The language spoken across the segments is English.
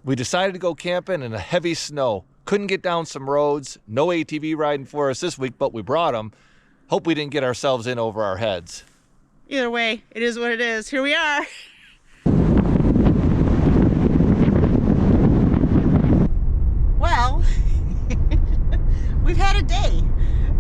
We decided to go camping in a heavy snow. Couldn't get down some roads. No ATV riding for us this week, but we brought them. Hope we didn't get ourselves in over our heads. Either way, it is what it is. Here we are. Well, we've had a day.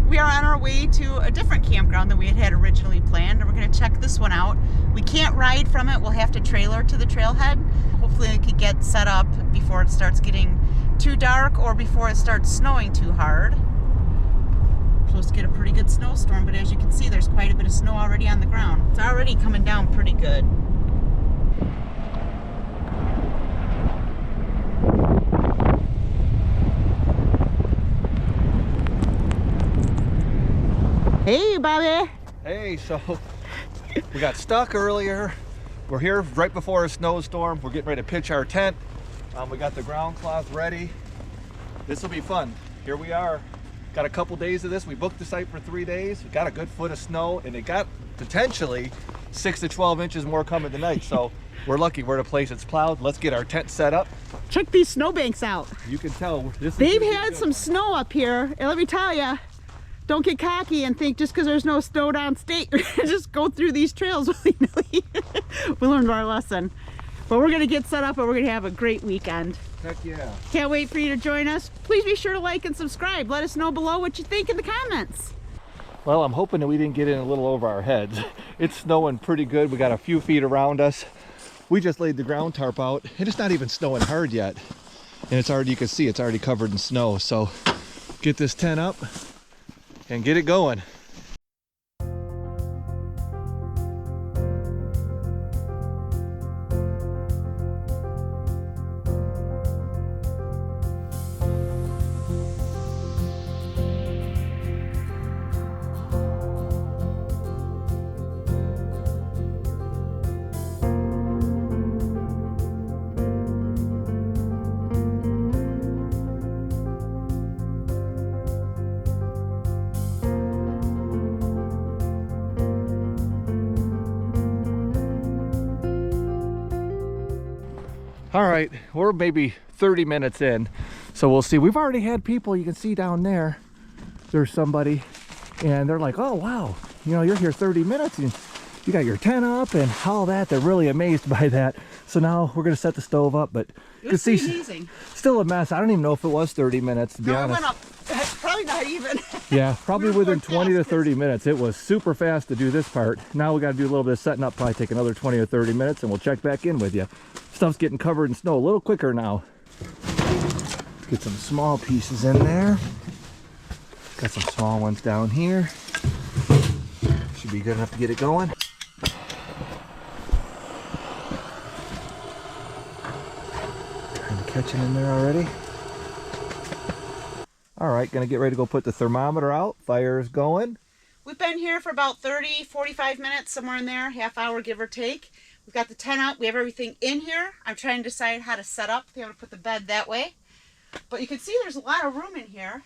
We are on our way to a different campground than we had originally planned, and we're going to check this one out. We can't ride from it. We'll have to trailer to the trailhead. Hopefully we could get set up before it starts getting too dark or before it starts snowing too hard. We're supposed to get a pretty good snowstorm, but as you can see, there's quite a bit of snow already on the ground. It's already coming down pretty good. Hey, Bobby. Hey, so we got stuck earlier. We're here right before a snowstorm. We're getting ready to pitch our tent. We got the ground cloth ready. This will be fun. Here we are. Got a couple days of this. We booked the site for 3 days. We got a good foot of snow, and it got potentially 6 to 12 inches more coming tonight. So we're lucky we're at a place that's plowed. Let's get our tent set up. Check these snowbanks out. You can tell they've had some snow up here, and let me tell you, don't get cocky and think just because there's no snow downstate, you're gonna just go through these trails willy-nilly. We learned our lesson. But we're gonna get set up and we're gonna have a great weekend. Heck yeah. Can't wait for you to join us. Please be sure to like and subscribe. Let us know below what you think in the comments. Well, I'm hoping that we didn't get in a little over our heads. It's snowing pretty good. We got a few feet around us. We just laid the ground tarp out, and it's not even snowing hard yet. And it's already, you can see it's already covered in snow. So get this tent up and get it going. All right, we're maybe 30 minutes in, so we'll see. We've already had people, you can see down there, there's somebody, and they're like, oh wow, you know, you're here 30 minutes and you got your tent up and all that. They're really amazed by that. So now we're gonna set the stove up, but you can see amazing. Still a mess. I don't even know if it was 30 minutes, to be honest. It went up. Probably not even. Yeah, probably within 20 to 30 minutes. It was super fast to do this part. Now we got to do a little bit of setting up, probably take another 20 or 30 minutes, and we'll check back in with you. Stuff's getting covered in snow a little quicker now. Get some small pieces in there. Got some small ones down here. Should be good enough to get it going. Kind of catching in there already. All right, gonna get ready to go put the thermometer out. Fire is going. We've been here for about 30, 45 minutes, somewhere in there, half hour, give or take. We've got the tent up. We have everything in here. I'm trying to decide how to set up, be able to put the bed that way. But you can see there's a lot of room in here.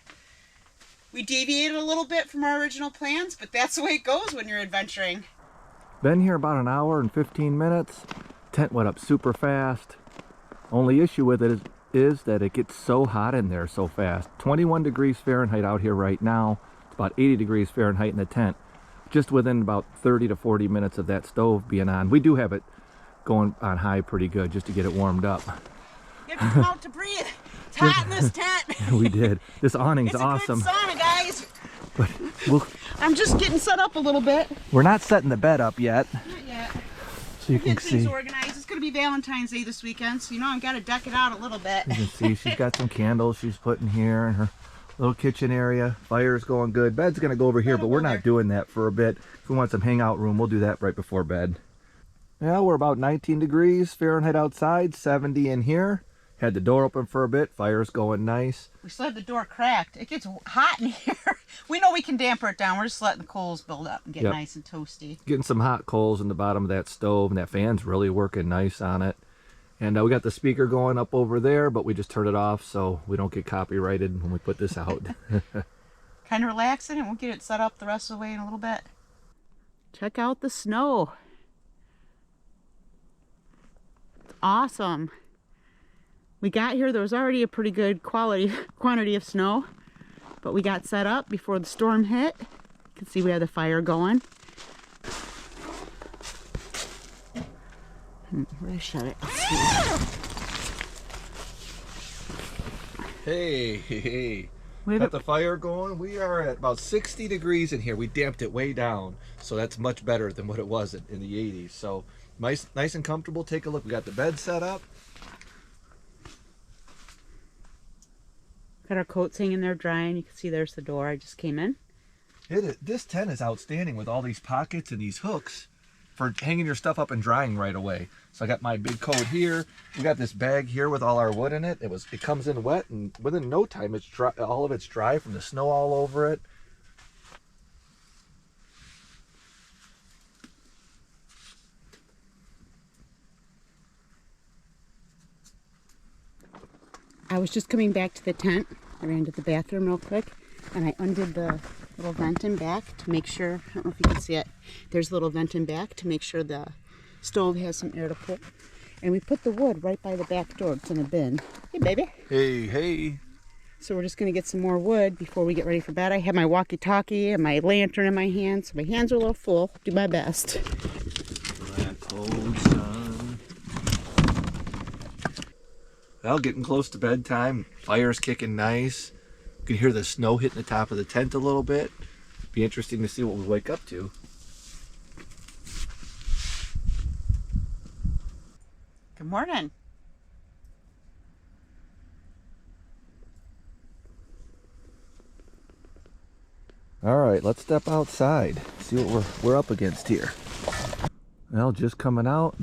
We deviated a little bit from our original plans, but that's the way it goes when you're adventuring. Been here about an hour and 15 minutes. Tent went up super fast. Only issue with it is that it gets so hot in there so fast. 21 degrees Fahrenheit out here right now. It's about 80 degrees Fahrenheit in the tent. Just within about 30 to 40 minutes of that stove being on. We do have it going on high pretty good just to get it warmed up. You have to come out to breathe. It's hot in this tent. We did. This awning's awesome. It's a good sauna, guys. But I'm just getting set up a little bit. We're not setting the bed up yet. Not yet. So you can see. Things organized. It's going to be Valentine's Day this weekend, so you know I've got to deck it out a little bit. You can see she's got some candles she's putting here in her little kitchen area. Fire's going good. Bed's going to go over here, but we're not doing that for a bit. If we want some hangout room, we'll do that right before bed. Yeah, we're about 19 degrees Fahrenheit outside, 70 in here. Had the door open for a bit. Fire's going nice. We still have the door cracked. It gets hot in here. We know we can damper it down. We're just letting the coals build up and get nice and toasty. Getting some hot coals in the bottom of that stove, and that fan's really working nice on it. And we got the speaker going up over there, but we just turned it off so we don't get copyrighted when we put this out. Kind of relaxing, and we'll get it set up the rest of the way in a little bit. Check out the snow. It's awesome. We got here, there was already a pretty good quantity of snow, but we got set up before the storm hit. You can see we have the fire going. Where did I shut it? Let's see. Hey. Got the fire going. We are at about 60 degrees in here. We damped it way down, so that's much better than what it was in the 80s. So nice and comfortable. Take a look. We got the bed set up. Got our coats hanging there drying. You can see there's the door. I just came in. This tent is outstanding with all these pockets and these hooks for hanging your stuff up and drying right away. So I got my big coat here. We got this bag here with all our wood in it. It comes in wet, and within no time it's dry. All of it's dry from the snow all over it. I was just coming back to the tent. I ran to the bathroom real quick, and I undid the little vent in back to make sure, I don't know if you can see it, there's a little vent in back to make sure the stove has some air to pull. And we put the wood right by the back door. It's in a bin. Hey, baby. Hey. So we're just going to get some more wood before we get ready for bed. I have my walkie-talkie and my lantern in my hands. So my hands are a little full. Do my best. Black cold sun. Well, getting close to bedtime. Fire's kicking nice. You can hear the snow hitting the top of the tent a little bit. Be interesting to see what we wake up to. Good morning. All right, let's step outside. See what we're up against here. Well, just coming out.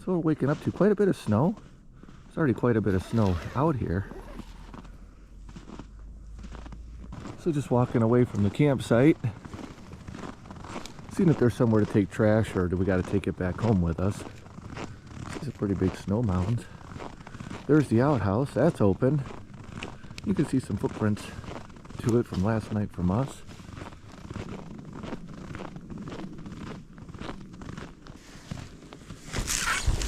So we're waking up to quite a bit of snow. There's already quite a bit of snow out here. So just walking away from the campsite. Seeing if there's somewhere to take trash, or do we got to take it back home with us. These are pretty big snow mounds. There's the outhouse. That's open. You can see some footprints to it from last night from us.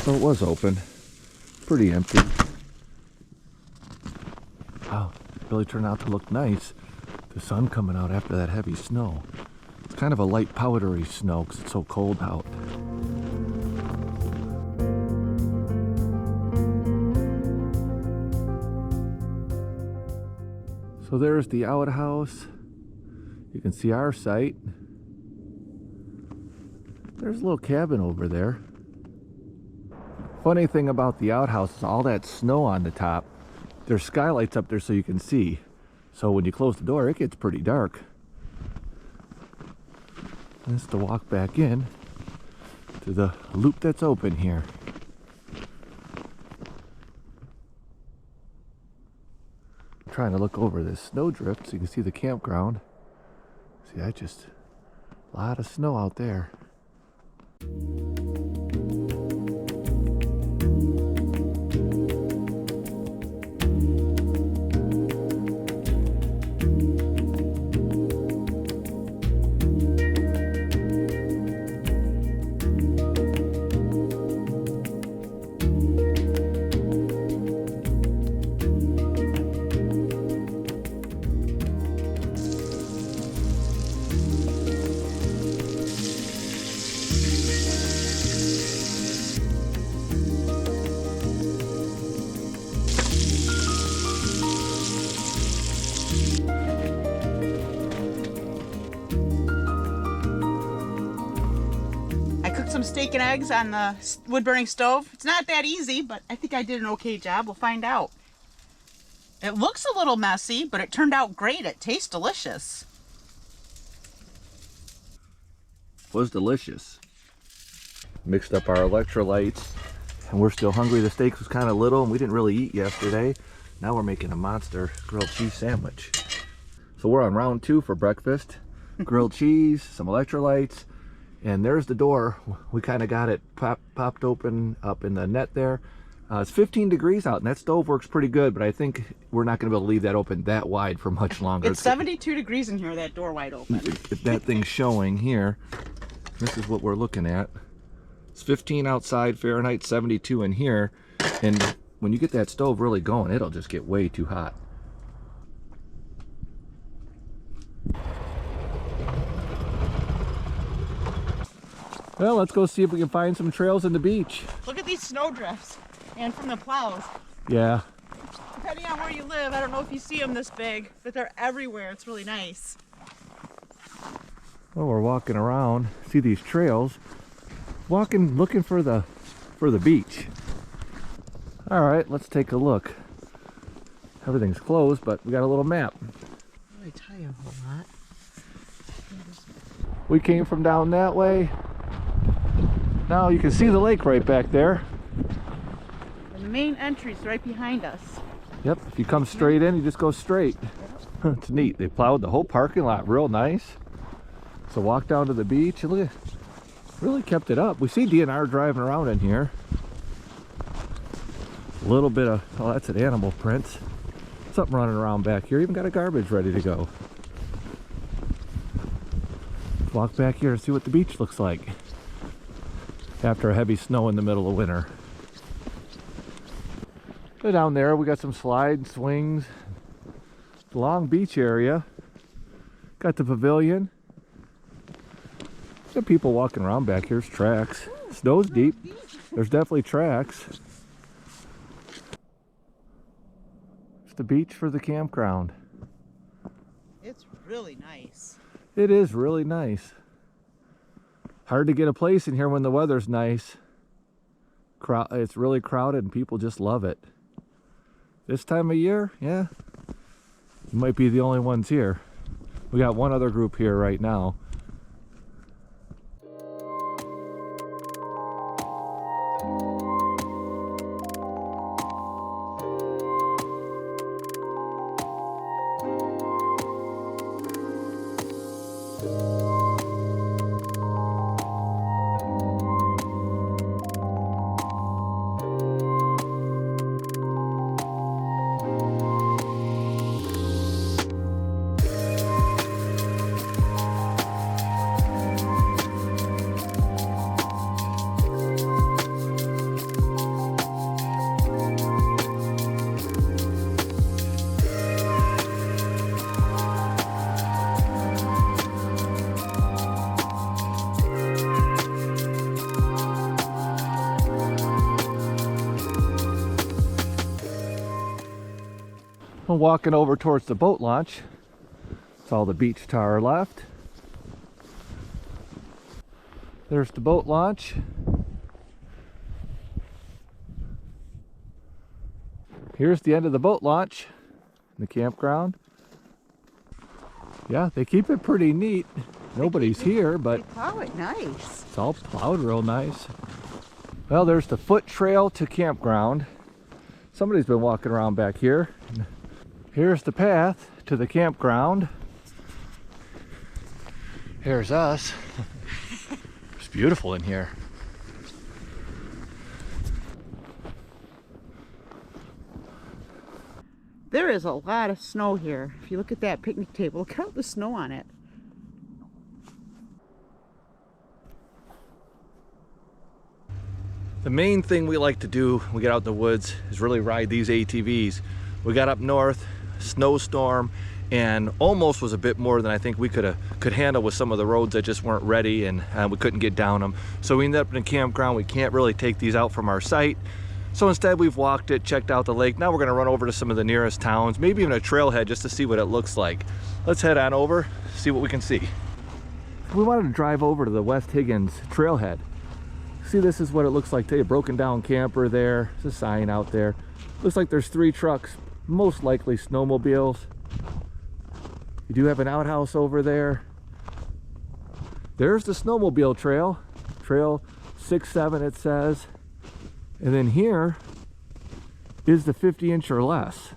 So it was open. Pretty empty. Wow, it really turned out to look nice. The sun coming out after that heavy snow. It's kind of a light powdery snow because it's so cold out. So there's the outhouse. You can see our site. There's a little cabin over there. Funny thing about the outhouse is all that snow on the top. There's skylights up there so you can see. So when you close the door, it gets pretty dark. And it's to walk back in to the loop that's open here. I'm trying to look over this snowdrift so you can see the campground. See, that's just a lot of snow out there. Some steak and eggs on the wood burning stove. It's not that easy, but I think I did an okay job. We'll find out. It looks a little messy, but it turned out great. It tastes delicious. Was delicious. Mixed up our electrolytes, and we're still hungry. The steak was kind of little, and we didn't really eat yesterday. Now we're making a monster grilled cheese sandwich. So we're on round 2 for breakfast. Grilled cheese, some electrolytes. And there's the door. We kind of got it popped open up in the net there. It's 15 degrees out, and that stove works pretty good, but I think we're not going to be able to leave that open that wide for much longer. It's 72 degrees in here, that door wide open. If that thing's showing here, this is what we're looking at. It's 15 outside, Fahrenheit 72 in here, and when you get that stove really going, it'll just get way too hot. Well, let's go see if we can find some trails in the beach. Look at these snow drifts and from the plows. Yeah. Depending on where you live, I don't know if you see them this big, but they're everywhere. It's really nice. Well, we're walking around, see these trails, walking, looking for the beach. All right, let's take a look. Everything's closed, but we got a little map. Let me tell you a whole lot. We came from down that way. Now you can see the lake right back there. And the main entry's right behind us. Yep, if you come straight in, you just go straight. It's neat. They plowed the whole parking lot real nice. So walk down to the beach and look, really kept it up. We see DNR driving around in here. A little bit of, oh, that's an animal print. Something running around back here. Even got a garbage ready to go. Walk back here and see what the beach looks like after a heavy snow in the middle of winter. So down there we got some slides, swings, long beach area. Got the pavilion. Got people walking around back here. There's tracks. Snow's deep. There's definitely tracks. It's the beach for the campground. It's really nice. It is really nice. Hard to get a place in here when the weather's nice. It's really crowded and people just love it. This time of year, yeah, you might be the only ones here. We got one other group here right now. We're walking over towards the boat launch. It's all the beach tar left. There's the boat launch. Here's the end of the boat launch in the campground. Yeah, they keep it pretty neat. Nobody's here, but they plow it nice. It's all plowed real nice. Well, there's the foot trail to campground. Somebody's been walking around back here. Here's the path to the campground. Here's us. It's beautiful in here. There is a lot of snow here. If you look at that picnic table, look at all the snow on it. The main thing we like to do when we get out in the woods is really ride these ATVs. We got up north, snowstorm, and almost was a bit more than I think we could handle with some of the roads that just weren't ready, and we couldn't get down them. So we ended up in a campground. We can't really take these out from our site. So instead we've walked it, checked out the lake. Now we're gonna run over to some of the nearest towns, maybe even a trailhead just to see what it looks like. Let's head on over, see what we can see. We wanted to drive over to the West Higgins trailhead. See, this is what it looks like today. A broken down camper there. There's a sign out there. Looks like there's 3 trucks, most likely snowmobiles. You do have an outhouse over there. There's the snowmobile trail. Trail 6-7 it says. And then here is the 50-inch or less.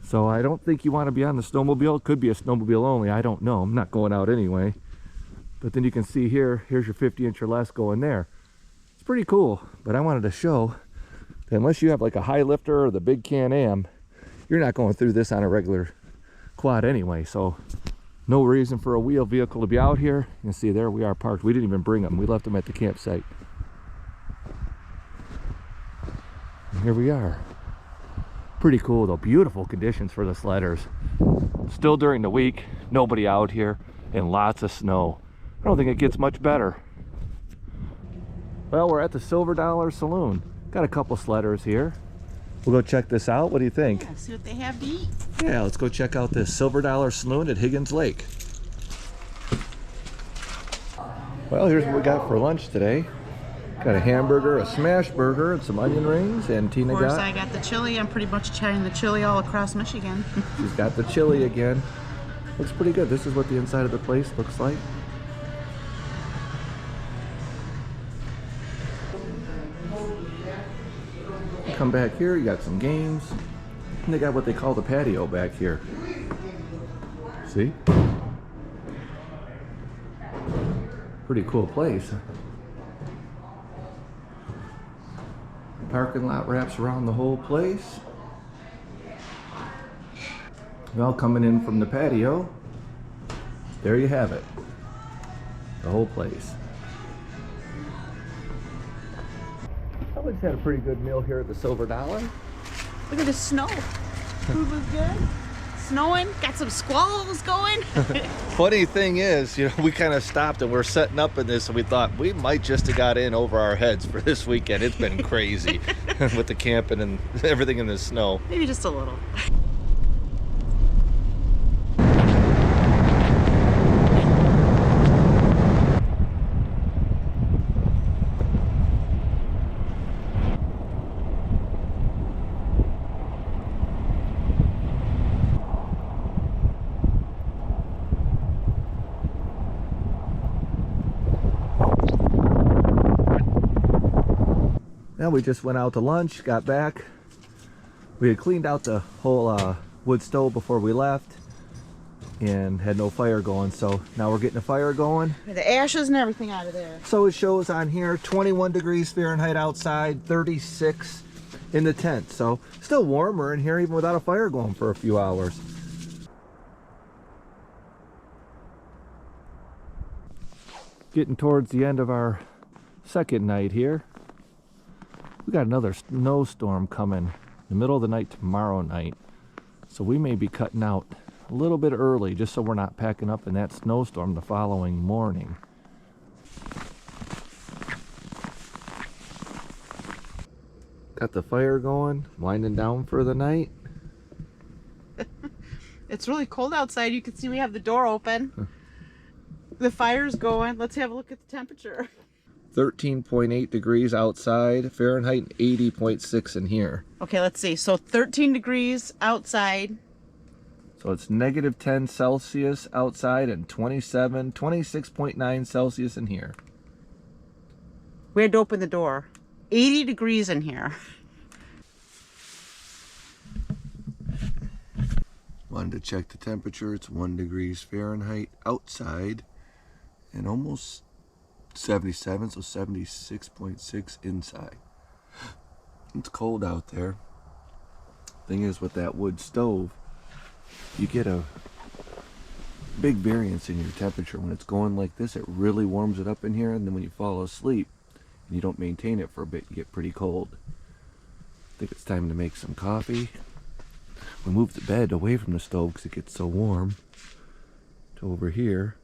So I don't think you want to be on the snowmobile. It could be a snowmobile only. I don't know. I'm not going out anyway. But then you can see here, here's your 50-inch or less going there. It's pretty cool, but I wanted to show that unless you have like a high lifter or the big Can-Am, you're not going through this on a regular quad anyway. So no reason for a wheel vehicle to be out here. You can see there we are parked. We didn't even bring them. We left them at the campsite. Here we are. Pretty cool though. Beautiful conditions for the sledders. Still during the week, nobody out here, and lots of snow. I don't think it gets much better. Well, we're at the Silver Dollar Saloon. Got a couple sledders here. We'll go check this out. What do you think? Yeah, see what they have to eat. Yeah, let's go check out this Silver Dollar Saloon at Higgins Lake. Well, here's what we got for lunch today. Got a hamburger, a smash burger, and some onion rings, and Tina got... Of course, I got the chili. I'm pretty much trying the chili all across Michigan. She's got the chili again. Looks pretty good. This is what the inside of the place looks like. Come back here, you got some games. And they got what they call the patio back here. See? Pretty cool place. Parking lot wraps around the whole place. Well, coming in from the patio, there you have it. The whole place. We just had a pretty good meal here at the Silver Dollar. Look at the snow. Food was good. Snowing. Got some squalls going. Funny thing is, you know, we kind of stopped and we're setting up in this and we thought we might just have got in over our heads for this weekend. It's been crazy with the camping and everything in the snow. Maybe just a little. Now we just went out to lunch, got back. We had cleaned out the whole wood stove before we left and had no fire going, so now we're getting a fire going. The ashes and everything out of there. So it shows on here 21 degrees Fahrenheit outside, 36 in the tent. So still warmer in here even without a fire going for a few hours. Getting towards the end of our second night here. We got another snowstorm coming in the middle of the night tomorrow night. So we may be cutting out a little bit early just so we're not packing up in that snowstorm the following morning. Got the fire going, winding down for the night. It's really cold outside. You can see we have the door open. The fire's going. Let's have a look at the temperature. 13.8 degrees outside Fahrenheit and 80.6 in here. Okay, let's see. So 13 degrees outside. So it's negative 10 Celsius outside and 26.9 Celsius in here. We had to open the door. 80 degrees in here. Wanted to check the temperature. It's 1 degrees Fahrenheit outside and almost 77, so 76.6 inside. It's cold out there. Thing is, with that wood stove, you get a big variance in your temperature. When it's going like this, it really warms it up in here, and then when you fall asleep and you don't maintain it for a bit, you get pretty cold. I think it's time to make some coffee. We moved the bed away from the stove because it gets so warm to over here.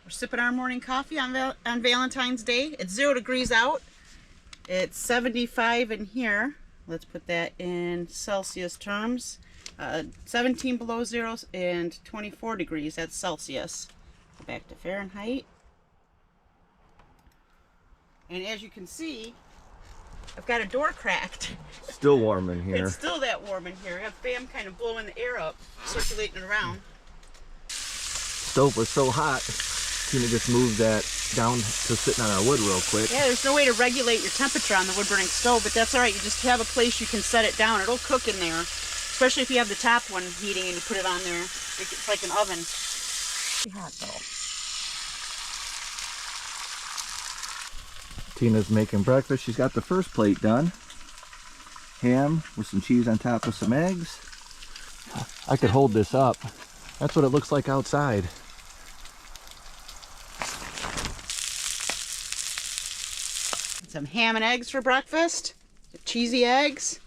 We're sipping our morning coffee on Valentine's Day. It's 0 degrees out. It's 75 in here. Let's put that in Celsius terms. 17 below zero and 24 degrees. That's Celsius. Go back to Fahrenheit. And as you can see, I've got a door cracked. Still warm in here. It's still that warm in here. I have fan kind of blowing the air up, circulating it around. Stove was so hot, Tina just moved that down to sitting on our wood real quick. Yeah, there's no way to regulate your temperature on the wood burning stove, but that's all right. You just have a place you can set it down. It'll cook in there, especially if you have the top one heating and you put it on there. It's like an oven. It's hot though. Tina's making breakfast. She's got the first plate done. Ham with some cheese on top of some eggs. I could hold this up. That's what it looks like outside. some ham and eggs for breakfast. Cheesy eggs.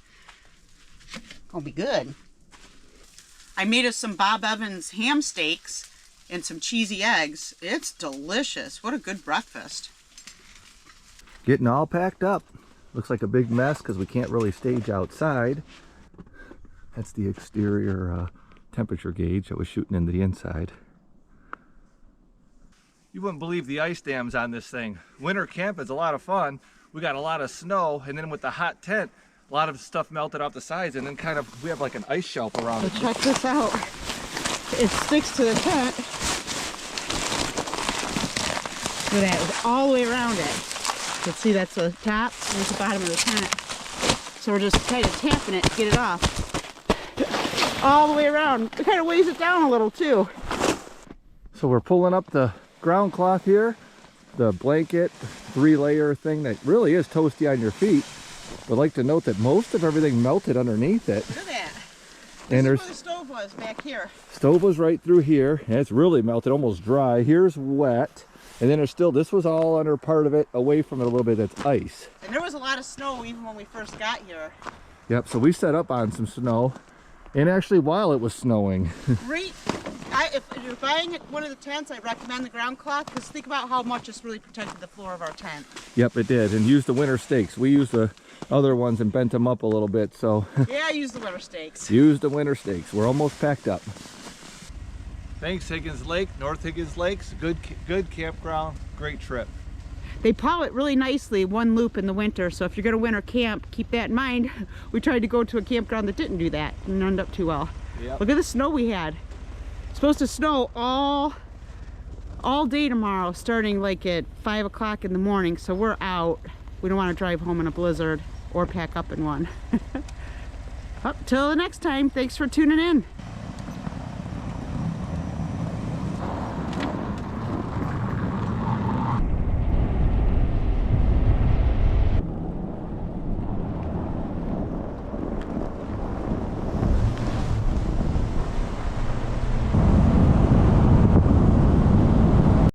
Gonna be good. I made us some Bob Evans ham steaks and some cheesy eggs. It's delicious. What a good breakfast. Getting all packed up. Looks like a big mess because we can't really stage outside. That's the exterior temperature gauge that was shooting into the inside. You wouldn't believe the ice dams on this thing. Winter camp is a lot of fun. We got a lot of snow, and then with the hot tent, a lot of stuff melted off the sides, and then kind of we have like an ice shelf around it. So check this out. It sticks to the tent. Look at that, it's all the way around it. You can see that's the top, and that's the bottom of the tent. So we're just kind of tamping it to get it off. All the way around. It kind of weighs it down a little too. So we're pulling up the ground cloth here, the blanket 3-layer thing that really is toasty on your feet. But I'd like to note that most of everything melted underneath it. Look at that. And This is there's where the stove was back here. stove was right through here, and it's really melted, almost dry. Here's wet, and then there's still, this was all under part of it, away from it a little bit, that's ice. And there was a lot of snow even when we first got here. Yep, so we set up on some snow, and actually while it was snowing. Great. If you're buying one of the tents, I recommend the ground cloth, because think about how much it's really protected the floor of our tent. Yep, it did, and use the winter stakes. We used the other ones and bent them up a little bit, so. Yeah, I use the winter stakes. Use the winter stakes. We're almost packed up. Thanks, Higgins Lake, North Higgins Lakes. Good campground, great trip. They plow it really nicely, one loop in the winter, so if you're going to winter camp, keep that in mind. We tried to go to a campground that didn't do that, and ended up too well. Yep. Look at the snow we had. It's supposed to snow all day tomorrow, starting like at 5 o'clock in the morning, so we're out. We don't want to drive home in a blizzard or pack up in one. Up till the next time, thanks for tuning in.